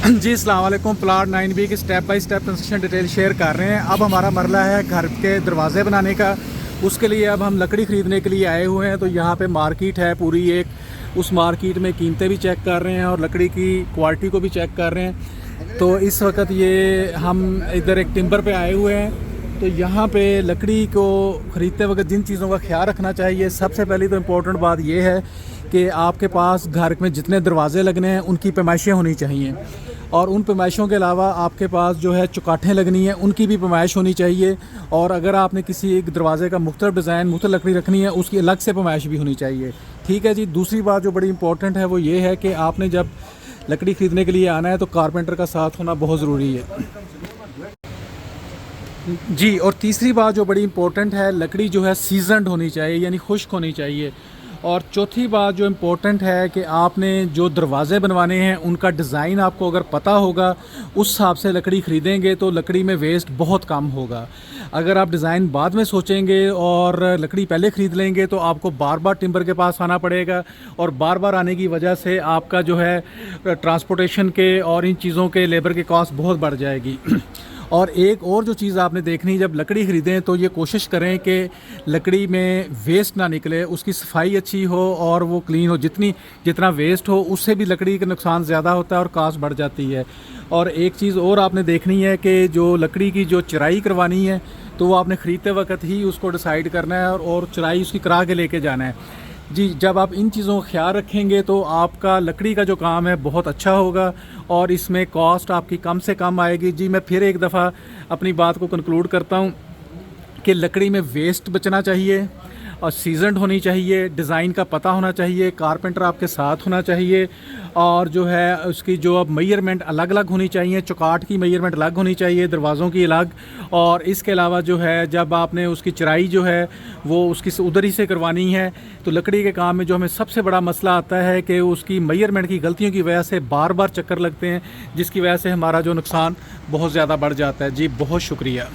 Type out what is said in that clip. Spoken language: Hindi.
जी अस्सलाम वालेकुम। प्लाट 9B की step by step construction detail share कर रहे हैं। अब हमारा मरला है घर के दरवाजे बनाने का। उसके लिए अब हम लकड़ी ख़रीदने के लिए आए हुए हैं। तो यहाँ पे मार्केट है पूरी एक, उस मार्केट में कीमतें भी चेक कर रहे हैं और लकड़ी की क्वालिटी को भी चेक कर रहे हैं। तो इस वक्त ये हम इधर एक टिम्बर पे आए हुए हैं। तो यहाँ पे लकड़ी को ख़रीदते वक्त जिन चीज़ों का ख्याल रखना चाहिए, सबसे पहली तो इम्पोर्टेंट बात ये है कि आपके पास घर में जितने दरवाजे लगने हैं उनकी पैमाइशें होनी चाहिए, और उन पैमाइशों के अलावा आपके पास जो है चुकाठें लगनी है उनकी भी पैमाइश होनी चाहिए। और अगर आपने किसी एक दरवाजे का मुख्तलिफ डिज़ाइन मुख्तलिफ लकड़ी रखनी है उसकी अलग से पैमाइश भी होनी चाहिए। ठीक है जी। दूसरी बात जो बड़ी इंपॉर्टेंट है वो ये है कि आपने जब लकड़ी ख़रीदने के लिए आना है तो कारपेंटर का साथ होना बहुत ज़रूरी है जी। और तीसरी बात जो बड़ी इंपॉर्टेंट है, लकड़ी जो है सीजनड होनी चाहिए, यानी खुश्क होनी चाहिए। और चौथी बात जो इम्पोर्टेंट है कि आपने जो दरवाज़े बनवाने हैं उनका डिज़ाइन आपको अगर पता होगा, उस हिसाब से लकड़ी ख़रीदेंगे तो लकड़ी में वेस्ट बहुत कम होगा। अगर आप डिज़ाइन बाद में सोचेंगे और लकड़ी पहले ख़रीद लेंगे तो आपको बार बार टिम्बर के पास आना पड़ेगा, और बार बार आने की वजह से आपका जो है ट्रांसपोर्टेशन के और इन चीज़ों के लेबर के कॉस्ट बहुत बढ़ जाएगी। और एक और जो चीज़ आपने देखनी, जब लकड़ी ख़रीदें तो ये कोशिश करें कि लकड़ी में वेस्ट ना निकले, उसकी सफाई अच्छी हो और वो क्लीन हो। जितना वेस्ट हो उससे भी लकड़ी का नुकसान ज़्यादा होता है और कास्ट बढ़ जाती है। और एक चीज़ और आपने देखनी है कि जो लकड़ी की जो चिराई करवानी है तो वो आपने ख़रीदते वक्त ही उसको डिसाइड करना है और चिराई उसकी करा के लेके जाना है जी। जब आप इन चीज़ों का ख्याल रखेंगे तो आपका लकड़ी का जो काम है बहुत अच्छा होगा और इसमें कॉस्ट आपकी कम से कम आएगी जी। मैं फिर एक दफ़ा अपनी बात को कंक्लूड करता हूँ कि लकड़ी में वेस्ट बचना चाहिए और सीजनड होनी चाहिए, डिज़ाइन का पता होना चाहिए, कारपेंटर आपके साथ होना चाहिए, और जो है उसकी जो अब मेजरमेंट अलग अलग होनी चाहिए, चौकाट की मेजरमेंट अलग होनी चाहिए, दरवाज़ों की अलग। और इसके अलावा जो है जब आपने उसकी चिराई जो है वो उसकी उधर ही से करवानी है, तो लकड़ी के काम में जो हमें सबसे बड़ा मसला आता है कि उसकी मेजरमेंट की गलतियों की वजह से बार बार चक्कर लगते हैं, जिसकी वजह से हमारा जो नुकसान बहुत ज़्यादा बढ़ जाता है जी। बहुत शुक्रिया।